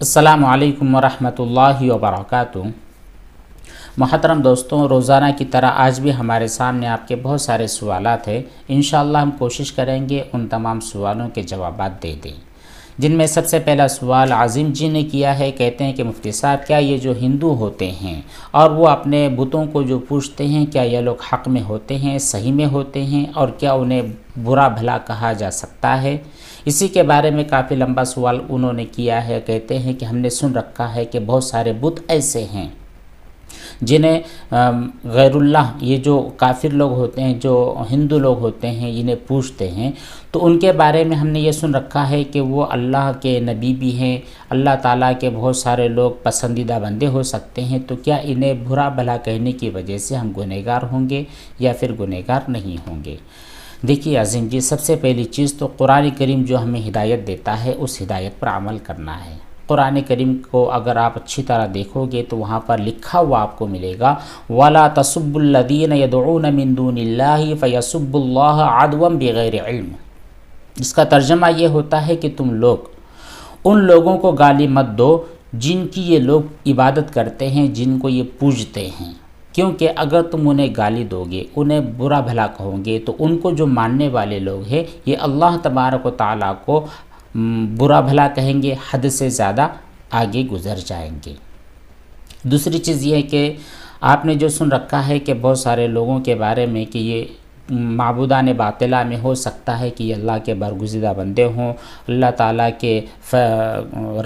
السلام علیکم ورحمۃ اللہ وبرکاتہ۔ محترم دوستوں، روزانہ کی طرح آج بھی ہمارے سامنے آپ کے بہت سارے سوالات ہیں۔ انشاءاللہ ہم کوشش کریں گے ان تمام سوالوں کے جوابات دے دیں، جن میں سب سے پہلا سوال عظیم جی نے کیا ہے۔ کہتے ہیں کہ مفتی صاحب، کیا یہ جو ہندو ہوتے ہیں اور وہ اپنے بتوں کو جو پوجتے ہیں، کیا یہ لوگ حق میں ہوتے ہیں، صحیح میں ہوتے ہیں، اور کیا انہیں برا بھلا کہا جا سکتا ہے؟ اسی کے بارے میں کافی لمبا سوال انہوں نے کیا ہے۔ کہتے ہیں کہ ہم نے سن رکھا ہے کہ بہت سارے بت ایسے ہیں جنہیں غیر اللہ، یہ جو کافر لوگ ہوتے ہیں، جو ہندو لوگ ہوتے ہیں، انہیں پوجتے ہیں، تو ان کے بارے میں ہم نے یہ سن رکھا ہے کہ وہ اللہ کے نبی بھی ہیں، اللہ تعالیٰ کے بہت سارے لوگ پسندیدہ بندے ہو سکتے ہیں، تو کیا انہیں برا بھلا کہنے کی وجہ سے ہم گنہگار ہوں گے یا پھر گنہگار نہیں ہوں گے؟ دیکھیے عظیم جی، سب سے پہلی چیز تو قرآن کریم جو ہمیں ہدایت دیتا ہے، اس ہدایت پر عمل کرنا ہے۔ قرآن کریم کو اگر آپ اچھی طرح دیکھو گے تو وہاں پر لکھا ہوا آپ کو ملے گا، وَلَا تَسُبُّوا الَّذِينَ يَدْعُونَ مِن دُونِ اللَّهِ فَيَسُبُّوا اللَّهَ عَدْوًا بِغَيْرِ علم۔ اس کا ترجمہ یہ ہوتا ہے کہ تم لوگ ان لوگوں کو گالی مت دو جن کی یہ لوگ عبادت کرتے ہیں، جن کو یہ پوجتے ہیں، کیونکہ اگر تم انہیں گالی دو گے، انہیں برا بھلا کہو گے، تو ان کو جو ماننے والے لوگ ہیں یہ اللہ تبارک و تعالیٰ کو برا بھلا کہیں گے، حد سے زیادہ آگے گزر جائیں گے۔ دوسری چیز یہ ہے کہ آپ نے جو سن رکھا ہے کہ بہت سارے لوگوں کے بارے میں کہ یہ معبودان باطلہ میں ہو سکتا ہے کہ یہ اللہ کے برگزیدہ بندے ہوں، اللہ تعالیٰ کے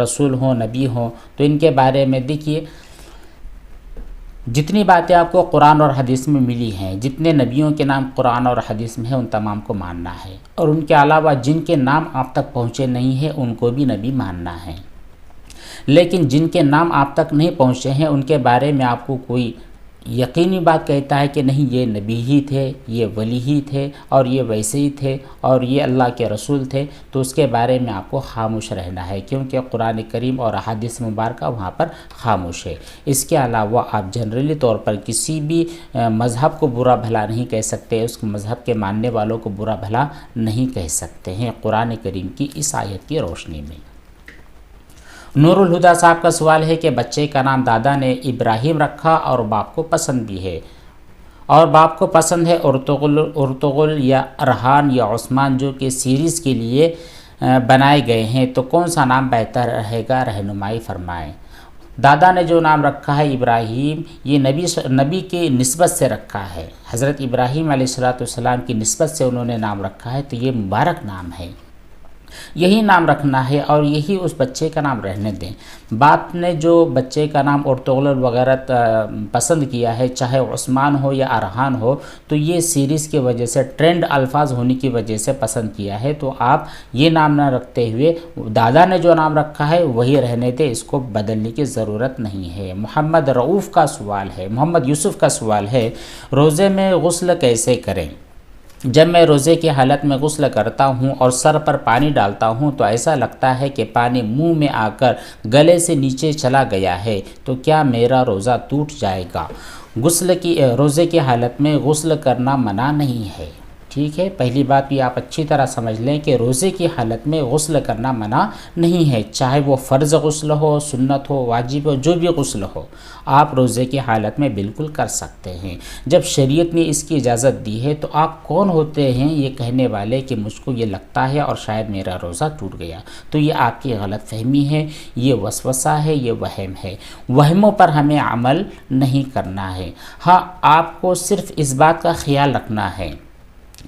رسول ہوں، نبی ہوں، تو ان کے بارے میں دیکھیے جتنی باتیں آپ کو قرآن اور حدیث میں ملی ہیں، جتنے نبیوں کے نام قرآن اور حدیث میں ہیں، ان تمام کو ماننا ہے، اور ان کے علاوہ جن کے نام آپ تک پہنچے نہیں ہیں ان کو بھی نبی ماننا ہے۔ لیکن جن کے نام آپ تک نہیں پہنچے ہیں ان کے بارے میں آپ کو کوئی یقینی بات کہتا ہے کہ نہیں یہ نبی ہی تھے، یہ ولی ہی تھے، اور یہ ویسے ہی تھے، اور یہ اللہ کے رسول تھے، تو اس کے بارے میں آپ کو خاموش رہنا ہے، کیونکہ قرآن کریم اور احادیث مبارکہ وہاں پر خاموش ہے۔ اس کے علاوہ آپ جنرلی طور پر کسی بھی مذہب کو برا بھلا نہیں کہہ سکتے، اس مذہب کے ماننے والوں کو برا بھلا نہیں کہہ سکتے ہیں قرآن کریم کی اس آیت کی روشنی میں۔ نور الہدا صاحب کا سوال ہے کہ بچے کا نام دادا نے ابراہیم رکھا اور باپ کو پسند بھی ہے، اور باپ کو پسند ہے ارطغرل یا ارحان یا عثمان، جو کہ سیریز کے لیے بنائے گئے ہیں، تو کون سا نام بہتر رہے گا؟ رہنمائی فرمائیں۔ دادا نے جو نام رکھا ہے ابراہیم، یہ نبی کی نسبت سے رکھا ہے، حضرت ابراہیم علیہ السلام کی نسبت سے انہوں نے نام رکھا ہے، تو یہ مبارک نام ہے، یہی نام رکھنا ہے اور یہی اس بچے کا نام رہنے دیں۔ باپ نے جو بچے کا نام ارطغرل وغیرہ پسند کیا ہے، چاہے عثمان ہو یا ارحان ہو، تو یہ سیریز کی وجہ سے، ٹرینڈ الفاظ ہونے کی وجہ سے پسند کیا ہے، تو آپ یہ نام نہ رکھتے ہوئے دادا نے جو نام رکھا ہے وہی رہنے دیں، اس کو بدلنے کی ضرورت نہیں ہے۔ محمد رؤوف کا سوال ہے، محمد یوسف کا سوال ہے، روزے میں غسل کیسے کریں؟ جب میں روزے کی حالت میں غسل کرتا ہوں اور سر پر پانی ڈالتا ہوں تو ایسا لگتا ہے کہ پانی منہ میں آ کر گلے سے نیچے چلا گیا ہے، تو کیا میرا روزہ ٹوٹ جائے گا؟ روزے کی حالت میں غسل کرنا منع نہیں ہے، ٹھیک ہے؟ پہلی بات بھی آپ اچھی طرح سمجھ لیں کہ روزے کی حالت میں غسل کرنا منع نہیں ہے، چاہے وہ فرض غسل ہو، سنت ہو، واجب ہو، جو بھی غسل ہو، آپ روزے کی حالت میں بالکل کر سکتے ہیں۔ جب شریعت نے اس کی اجازت دی ہے تو آپ کون ہوتے ہیں یہ کہنے والے کہ مجھ کو یہ لگتا ہے اور شاید میرا روزہ ٹوٹ گیا؟ تو یہ آپ کی غلط فہمی ہے، یہ وسوسہ ہے، یہ وہم ہے۔ وہموں پر ہمیں عمل نہیں کرنا ہے۔ ہاں، آپ کو صرف اس بات کا خیال رکھنا ہے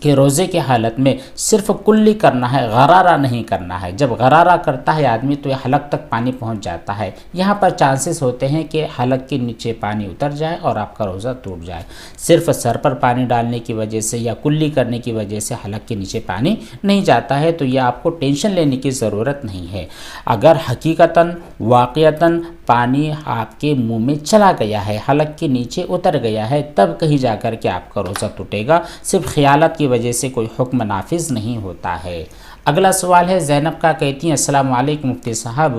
کہ روزے کی حالت میں صرف کلی کرنا ہے، غرارہ نہیں کرنا ہے۔ جب غرارہ کرتا ہے آدمی تو یہ حلق تک پانی پہنچ جاتا ہے، یہاں پر چانسز ہوتے ہیں کہ حلق کے نیچے پانی اتر جائے اور آپ کا روزہ ٹوٹ جائے۔ صرف سر پر پانی ڈالنے کی وجہ سے یا کلی کرنے کی وجہ سے حلق کے نیچے پانی نہیں جاتا ہے، تو یہ آپ کو ٹینشن لینے کی ضرورت نہیں ہے۔ اگر حقیقتاً واقعتاً پانی آپ کے منہ میں چلا گیا ہے، حلق کے نیچے اتر گیا ہے، تب کہیں جا کر کے آپ کا روزہ ٹوٹے گا، صرف خیالات کی وجہ سے کوئی حکم نافذ نہیں ہوتا ہے۔ اگلا سوال ہے زینب کا، کہتی ہیں السلام علیکم مفتی صاحب،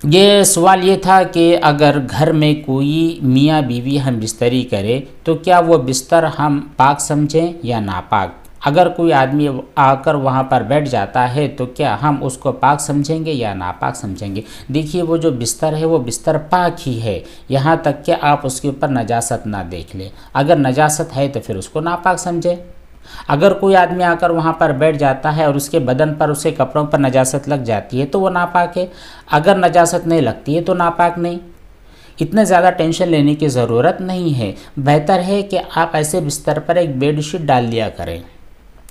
یہ سوال یہ تھا کہ اگر گھر میں کوئی میاں بیوی ہم بستری کرے تو کیا وہ بستر ہم پاک سمجھیں یا ناپاک؟ اگر کوئی آدمی آ کر وہاں پر بیٹھ جاتا ہے تو کیا ہم اس کو پاک سمجھیں گے یا ناپاک سمجھیں گے؟ دیکھیے وہ جو بستر ہے وہ بستر پاک ہی ہے، یہاں تک کہ آپ اس کے اوپر نجاست نہ دیکھ لیں۔ اگر نجاست ہے تو پھر اس کو ناپاک سمجھیں۔ اگر کوئی آدمی آ کر وہاں پر بیٹھ جاتا ہے اور اس کے بدن پر، اس کے کپڑوں پر نجاست لگ جاتی ہے تو وہ ناپاک ہے، اگر نجاست نہیں لگتی ہے تو ناپاک نہیں۔ اتنے زیادہ ٹینشن لینے کی ضرورت نہیں ہے۔ بہتر ہے کہ آپ ایسے بستر پر ایک بیڈ شیٹ ڈال دیا کریں،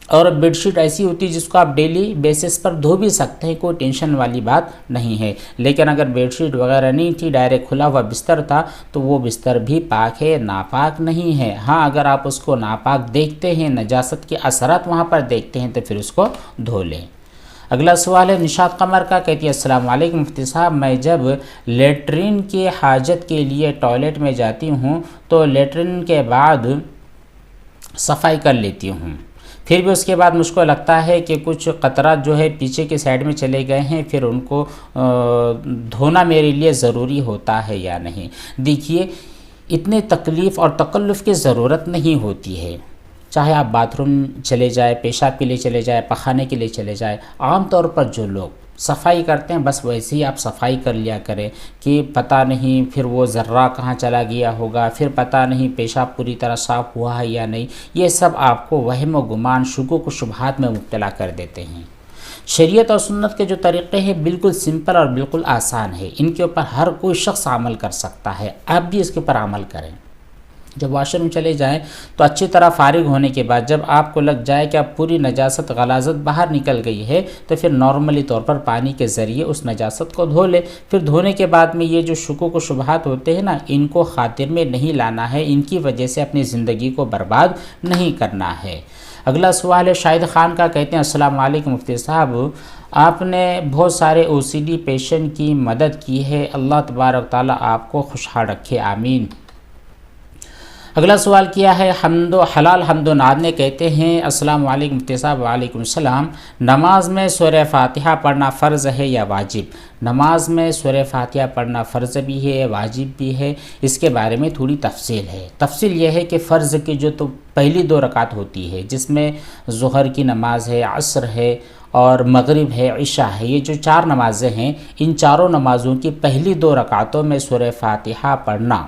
اور بیڈ شیٹ ایسی ہوتی ہے جس کو آپ ڈیلی بیسس پر دھو بھی سکتے ہیں، کوئی ٹینشن والی بات نہیں ہے۔ لیکن اگر بیڈ شیٹ وغیرہ نہیں تھی، ڈائریکٹ کھلا ہوا بستر تھا، تو وہ بستر بھی پاک ہے، ناپاک نہیں ہے۔ ہاں اگر آپ اس کو ناپاک دیکھتے ہیں، نجاست کے اثرات وہاں پر دیکھتے ہیں، تو پھر اس کو دھو لیں۔ اگلا سوال ہے نشاط قمر کا، کہتی ہے السلام علیکم مفتی صاحب، میں جب لیٹرین کی حاجت کے لیے ٹوائلٹ میں جاتی ہوں تو لیٹرین کے بعد صفائی کر لیتی ہوں، پھر بھی اس کے بعد مجھ کو لگتا ہے کہ کچھ قطرات جو ہے پیچھے کے سائڈ میں چلے گئے ہیں، پھر ان کو دھونا میرے لیے ضروری ہوتا ہے یا نہیں؟ دیکھیے اتنے تکلیف اور تکلف کی ضرورت نہیں ہوتی ہے، چاہے آپ باتھ روم چلے جائیں، پیشاب کے لیے چلے جائیں، پخانے کے لیے چلے جائیں، عام طور پر جو لوگ صفائی کرتے ہیں بس ویسے ہی آپ صفائی کر لیا کریں کہ پتہ نہیں پھر وہ ذرہ کہاں چلا گیا ہوگا، پھر پتہ نہیں پیشاب پوری طرح صاف ہوا ہے یا نہیں، یہ سب آپ کو وہم و گمان، شکوک و شبہات میں مبتلا کر دیتے ہیں۔ شریعت اور سنت کے جو طریقے ہیں بالکل سمپل اور بالکل آسان ہے، ان کے اوپر ہر کوئی شخص عمل کر سکتا ہے، آپ بھی اس کے اوپر عمل کریں۔ جب واش روم چلے جائیں تو اچھی طرح فارغ ہونے کے بعد جب آپ کو لگ جائے کہ اب پوری نجاست غلاظت باہر نکل گئی ہے تو پھر نارملی طور پر پانی کے ذریعے اس نجاست کو دھو لے۔ پھر دھونے کے بعد میں یہ جو شکوک و شبہات ہوتے ہیں نا، ان کو خاطر میں نہیں لانا ہے، ان کی وجہ سے اپنی زندگی کو برباد نہیں کرنا ہے۔ اگلا سوال ہے شاہد خان کا، کہتے ہیں السلام علیکم مفتی صاحب، آپ نے بہت سارے OCD پیشنٹ کی مدد کی ہے، اللہ تبارک تعالیٰ آپ کو خوشحال رکھے، آمین۔ اگلا سوال کیا ہے حلال حمد و ناد نے، کہتے ہیں السلام علیکم مفتی صاحب۔ وعلیکم السلام، نماز میں سورہ فاتحہ پڑھنا فرض ہے یا واجب؟ نماز میں سورہ فاتحہ پڑھنا فرض بھی ہے، واجب بھی ہے، اس کے بارے میں تھوڑی تفصیل ہے۔ تفصیل یہ ہے کہ فرض کی جو تو پہلی 2 رکعت ہوتی ہے، جس میں ظہر کی نماز ہے، عصر ہے اور مغرب ہے، عشاء ہے، یہ جو 4 نمازیں ہیں، ان چاروں نمازوں کی پہلی 2 رکعتوں میں سورہ فاتحہ پڑھنا،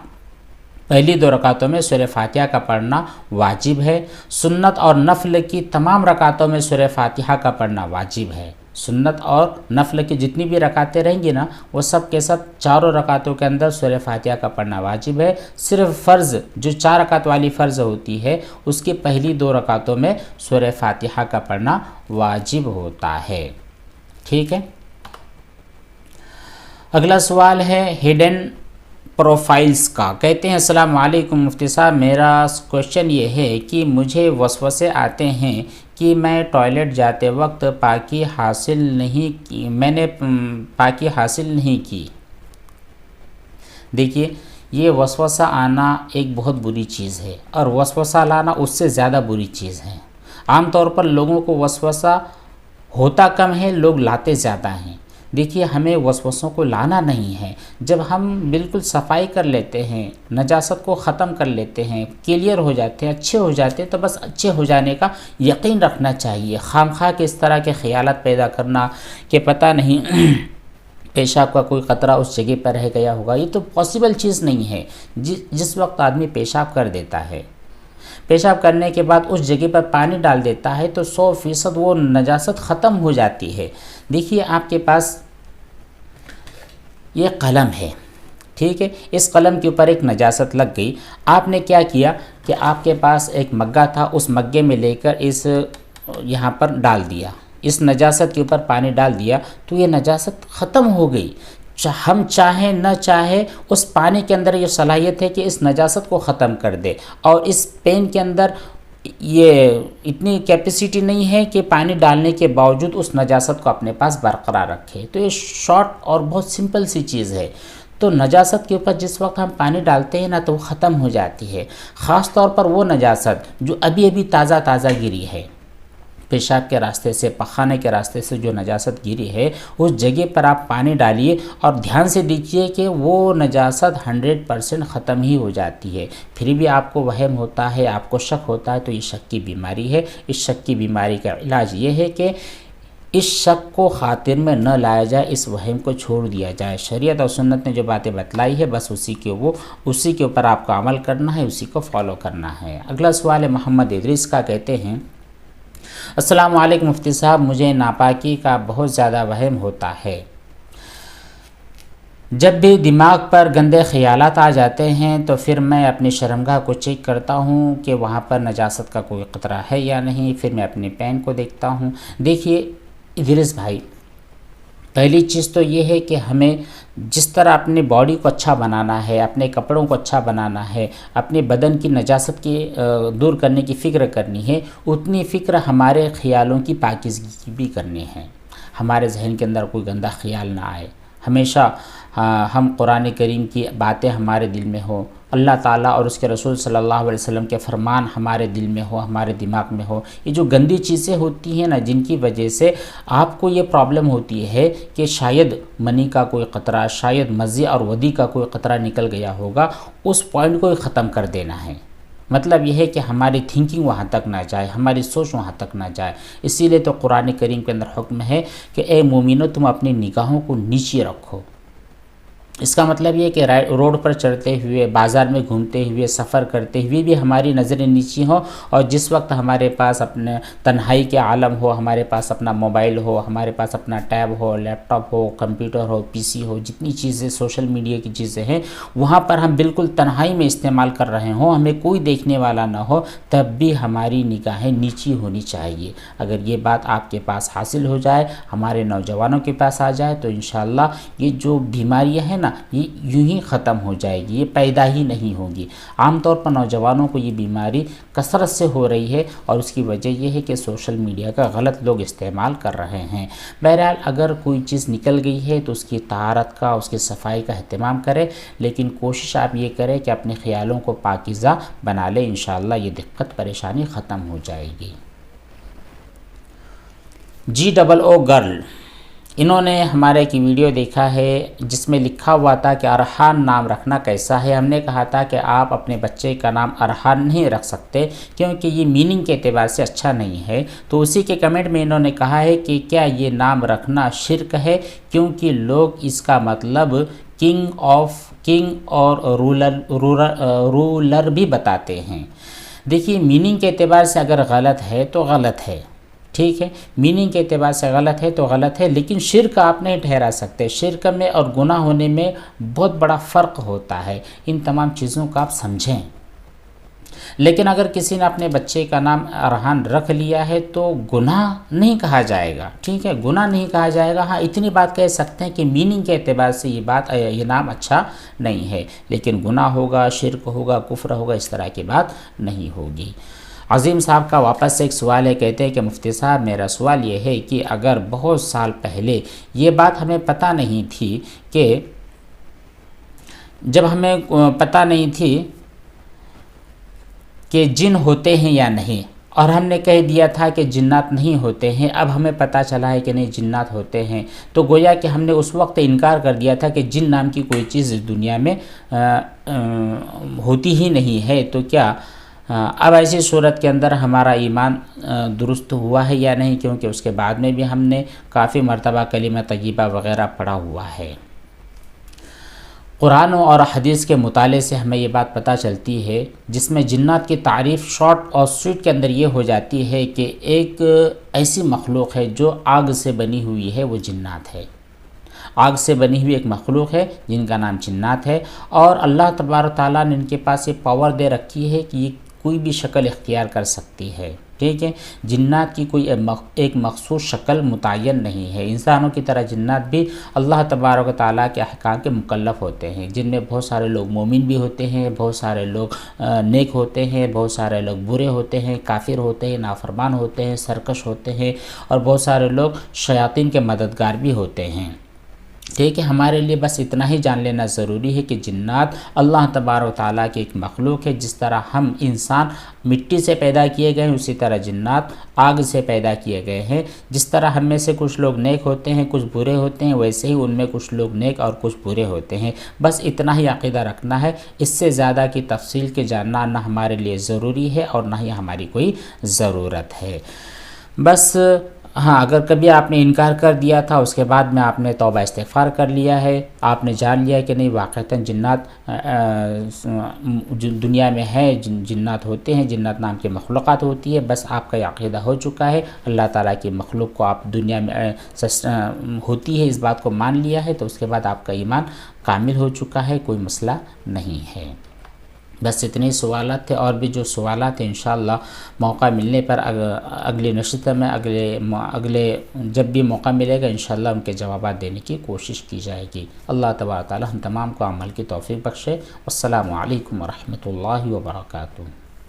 پہلی 2 رکعتوں میں سورہ فاتحہ کا پڑھنا واجب ہے۔ سنت اور نفل کی تمام رکعتوں میں سورہ فاتحہ کا پڑھنا واجب ہے۔ سنت اور نفل کی جتنی بھی رکعتیں رہیں گی نا، وہ سب کے سب چاروں رکعتوں کے اندر سورہ فاتحہ کا پڑھنا واجب ہے۔ صرف فرض جو 4 رکعت والی فرض ہوتی ہے، اس کی پہلی 2 رکعتوں میں سورہ فاتحہ کا پڑھنا واجب ہوتا ہے، ٹھیک ہے۔ اگلا سوال ہے ہڈن پروفائلز کا، کہتے ہیں السلام علیکم مفتی صاحب، میرا کوشچن یہ ہے کہ مجھے وسوسے آتے ہیں کہ میں ٹوائلٹ جاتے وقت پاکی حاصل نہیں کی۔ دیکھیے یہ وسوسہ آنا ایک بہت بری چیز ہے، اور وسوسہ لانا اس سے زیادہ بری چیز ہے۔ عام طور پر لوگوں کو وسوسہ ہوتا کم ہے، لوگ لاتے زیادہ ہیں۔ دیکھیے ہمیں وسوسوں کو لانا نہیں ہے، جب ہم بالکل صفائی کر لیتے ہیں، نجاست کو ختم کر لیتے ہیں، کلیئر ہو جاتے ہیں، اچھے ہو جاتے ہیں، تو بس اچھے ہو جانے کا یقین رکھنا چاہیے۔ خام خواہ کے اس طرح کے خیالات پیدا کرنا کہ پتہ نہیں پیشاب کا کوئی قطرہ اس جگہ پر رہ گیا ہوگا، یہ تو پاسبل چیز نہیں ہے۔ جس وقت آدمی پیشاب کر دیتا ہے، پیشاب کرنے کے بعد اس جگہ پر پانی ڈال دیتا ہے تو 100% وہ نجاست ختم ہو جاتی ہے۔ دیکھیے آپ کے پاس یہ قلم ہے، ٹھیک ہے، اس قلم کے اوپر ایک نجاست لگ گئی، آپ نے کیا کیا کہ آپ کے پاس ایک مگہ تھا، اس مگے میں لے کر یہاں پر ڈال دیا، اس نجاست کے اوپر پانی ڈال دیا، تو یہ نجاست ختم ہو گئی۔ ہم چاہیں نہ چاہیں اس پانی کے اندر یہ صلاحیت ہے کہ اس نجاست کو ختم کر دے، اور اس پین کے اندر یہ اتنی کیپیسٹی نہیں ہے کہ پانی ڈالنے کے باوجود اس نجاست کو اپنے پاس برقرار رکھے۔ تو یہ شارٹ اور بہت سمپل سی چیز ہے۔ تو نجاست کے اوپر جس وقت ہم پانی ڈالتے ہیں نا تو وہ ختم ہو جاتی ہے، خاص طور پر وہ نجاست جو ابھی ابھی تازہ گری ہے۔ پیشاب کے راستے سے، پخانے کے راستے سے جو نجاست گری ہے اس جگہ پر آپ پانی ڈالیے اور دھیان سے دیکھیے کہ وہ نجاست 100% ختم ہی ہو جاتی ہے۔ پھر بھی آپ کو وہم ہوتا ہے، آپ کو شک ہوتا ہے، تو یہ شک کی بیماری ہے۔ اس شک کی بیماری کا علاج یہ ہے کہ اس شک کو خاطر میں نہ لایا جائے، اس وہم کو چھوڑ دیا جائے۔ شریعت اور سنت نے جو باتیں بتلائی ہے بس اسی کے اوپر آپ کو عمل کرنا ہے، اسی کو فالو کرنا ہے۔ اگلا سوال ہے محمد ادریس کا، کہتے ہیں السلام علیکم مفتی صاحب، مجھے ناپاکی کا بہت زیادہ وہم ہوتا ہے۔ جب بھی دماغ پر گندے خیالات آ جاتے ہیں تو پھر میں اپنی شرمگاہ کو چیک کرتا ہوں کہ وہاں پر نجاست کا کوئی قطرہ ہے یا نہیں، پھر میں اپنے پین کو دیکھتا ہوں۔ دیکھیے ادریس بھائی، پہلی چیز تو یہ ہے کہ ہمیں جس طرح اپنی باڈی کو اچھا بنانا ہے، اپنے کپڑوں کو اچھا بنانا ہے، اپنے بدن کی نجاست کی دور کرنے کی فکر کرنی ہے، اتنی فکر ہمارے خیالوں کی پاکیزگی کی بھی کرنی ہے۔ ہمارے ذہن کے اندر کوئی گندہ خیال نہ آئے، ہمیشہ ہم قرآن کریم کی باتیں ہمارے دل میں ہو، اللہ تعالیٰ اور اس کے رسول صلی اللہ علیہ وسلم کے فرمان ہمارے دل میں ہو، ہمارے دماغ میں ہو۔ یہ جو گندی چیزیں ہوتی ہیں نا، جن کی وجہ سے آپ کو یہ پرابلم ہوتی ہے کہ شاید منی کا کوئی قطرہ، شاید مزی اور ودی کا کوئی قطرہ نکل گیا ہوگا، اس پوائنٹ کو ختم کر دینا ہے۔ مطلب یہ ہے کہ ہماری تھنکنگ وہاں تک نہ جائے، ہماری سوچ وہاں تک نہ جائے۔ اسی لیے تو قرآن کریم کے اندر حکم ہے کہ اے مومنو، تم اپنی نگاہوں کو نیچے رکھو۔ اس کا مطلب یہ کہ روڈ پر چلتے ہوئے، بازار میں گھومتے ہوئے، سفر کرتے ہوئے بھی ہماری نظریں نیچی ہوں، اور جس وقت ہمارے پاس اپنے تنہائی کے عالم ہو، ہمارے پاس اپنا موبائل ہو، ہمارے پاس اپنا ٹیب ہو، لیپ ٹاپ ہو، کمپیوٹر ہو، پی سی ہو، جتنی چیزیں سوشل میڈیا کی چیزیں ہیں، وہاں پر ہم بالکل تنہائی میں استعمال کر رہے ہوں، ہمیں کوئی دیکھنے والا نہ ہو، تب بھی ہماری نگاہیں نیچی ہونی چاہیے۔ اگر یہ بات آپ کے پاس حاصل ہو جائے، ہمارے نوجوانوں کے پاس آ جائے، تو انشاءاللہ یہ جو بیماریاں ہیں نا، یہ یوں ہی ختم ہو جائے گی، یہ پیدا ہی نہیں ہوگی۔ عام طور پر نوجوانوں کو یہ بیماری کثرت سے ہو رہی ہے، اور اس کی وجہ یہ ہے کہ سوشل میڈیا کا غلط لوگ استعمال کر رہے ہیں۔ بہرحال اگر کوئی چیز نکل گئی ہے تو اس کی طہارت کا، اس کی صفائی کا اہتمام کریں، لیکن کوشش آپ یہ کریں کہ اپنے خیالوں کو پاکیزہ بنا لیں، انشاءاللہ یہ دقت پریشانی ختم ہو جائے گی۔ GOO گرل، انہوں نے ہمارے کی ویڈیو دیکھا ہے جس میں لکھا ہوا تھا کہ ارحان نام رکھنا کیسا ہے۔ ہم نے کہا تھا کہ آپ اپنے بچے کا نام ارحان نہیں رکھ سکتے کیونکہ یہ میننگ کے اعتبار سے اچھا نہیں ہے۔ تو اسی کے کمنٹ میں انہوں نے کہا ہے کہ کیا یہ نام رکھنا شرک ہے، کیونکہ لوگ اس کا مطلب کنگ اور رولر بھی بتاتے ہیں۔ دیکھیے میننگ کے اعتبار سے اگر غلط ہے تو غلط ہے، ٹھیک ہے، میننگ کے اعتبار سے غلط ہے تو غلط ہے، لیکن شرک آپ نہیں ٹھہرا سکتے۔ شرک میں اور گناہ ہونے میں بہت بڑا فرق ہوتا ہے، ان تمام چیزوں کو آپ سمجھیں۔ لیکن اگر کسی نے اپنے بچے کا نام ارحان رکھ لیا ہے تو گناہ نہیں کہا جائے گا، ٹھیک ہے، گناہ نہیں کہا جائے گا۔ ہاں اتنی بات کہہ سکتے ہیں کہ میننگ کے اعتبار سے یہ نام اچھا نہیں ہے، لیکن گناہ ہوگا، شرک ہوگا، کفر ہوگا، اس طرح کی بات نہیں ہوگی۔ عظیم صاحب کا واپس سے ایک سوال ہے، کہتے ہیں کہ مفتی صاحب میرا سوال یہ ہے کہ اگر بہت سال پہلے یہ بات ہمیں پتہ نہیں تھی کہ جب ہمیں پتہ نہیں تھی کہ جن ہوتے ہیں یا نہیں، اور ہم نے کہہ دیا تھا کہ جنات نہیں ہوتے ہیں، اب ہمیں پتہ چلا ہے کہ نہیں جنات ہوتے ہیں، تو گویا کہ ہم نے اس وقت انکار کر دیا تھا کہ جن نام کی کوئی چیز اس دنیا میں ہوتی ہی نہیں ہے۔ تو کیا اب ایسی صورت کے اندر ہمارا ایمان درست ہوا ہے یا نہیں، کیونکہ اس کے بعد میں بھی ہم نے کافی مرتبہ کلمہ طیبہ وغیرہ پڑھا ہوا ہے۔ قرآن اور حدیث کے مطالعے سے ہمیں یہ بات پتہ چلتی ہے، جس میں جنات کی تعریف شارٹ اور سویٹ کے اندر یہ ہو جاتی ہے کہ ایک ایسی مخلوق ہے جو آگ سے بنی ہوئی ہے، وہ جنات ہے۔ آگ سے بنی ہوئی ایک مخلوق ہے جن کا نام جنات ہے، اور اللہ تبارک تعالیٰ نے ان کے پاس یہ پاور دے رکھی ہے کہ یہ کوئی بھی شکل اختیار کر سکتی ہے، ٹھیک ہے۔ جنات کی کوئی ایک مخصوص شکل متعین نہیں ہے۔ انسانوں کی طرح جنات بھی اللہ تبارک و تعالیٰ کے احکام کے مکلف ہوتے ہیں، جن میں بہت سارے لوگ مومن بھی ہوتے ہیں، بہت سارے لوگ نیک ہوتے ہیں، بہت سارے لوگ برے ہوتے ہیں، کافر ہوتے ہیں، نافرمان ہوتے ہیں، سرکش ہوتے ہیں، اور بہت سارے لوگ شیاطین کے مددگار بھی ہوتے ہیں۔ ٹھیک ہے، ہمارے لیے بس اتنا ہی جان لینا ضروری ہے کہ جنات اللہ تبارک و تعالیٰ کی ایک مخلوق ہے۔ جس طرح ہم انسان مٹی سے پیدا کیے گئے ہیں، اسی طرح جنات آگ سے پیدا کیے گئے ہیں۔ جس طرح ہم میں سے کچھ لوگ نیک ہوتے ہیں، کچھ برے ہوتے ہیں، ویسے ہی ان میں کچھ لوگ نیک اور کچھ برے ہوتے ہیں۔ بس اتنا ہی عقیدہ رکھنا ہے، اس سے زیادہ کی تفصیل کے جاننا نہ ہمارے لیے ضروری ہے اور نہ ہی ہماری کوئی ضرورت ہے۔ بس ہاں، اگر کبھی آپ نے انکار کر دیا تھا، اس کے بعد میں آپ نے توبہ استغفار کر لیا ہے، آپ نے جان لیا کہ نہیں واقعتاً جنات دنیا میں ہے، جنات ہوتے ہیں، جنات نام کی مخلوقات ہوتی ہے، بس آپ کا یہ عقیدہ ہو چکا ہے، اللہ تعالیٰ کی مخلوق کو آپ دنیا میں ہوتی ہے اس بات کو مان لیا ہے، تو اس کے بعد آپ کا ایمان کامل ہو چکا ہے، کوئی مسئلہ نہیں ہے۔ بس اتنے سوالات تھے، اور بھی جو سوالات ہیں انشاءاللہ موقع ملنے پر اگلی نشست میں اگلے جب بھی موقع ملے گا انشاءاللہ ان کے جوابات دینے کی کوشش کی جائے گی۔ اللہ تبارک و تعالی ہم تمام کو عمل کی توفیق بخشے۔ السلام علیکم ورحمۃ اللہ وبرکاتہ۔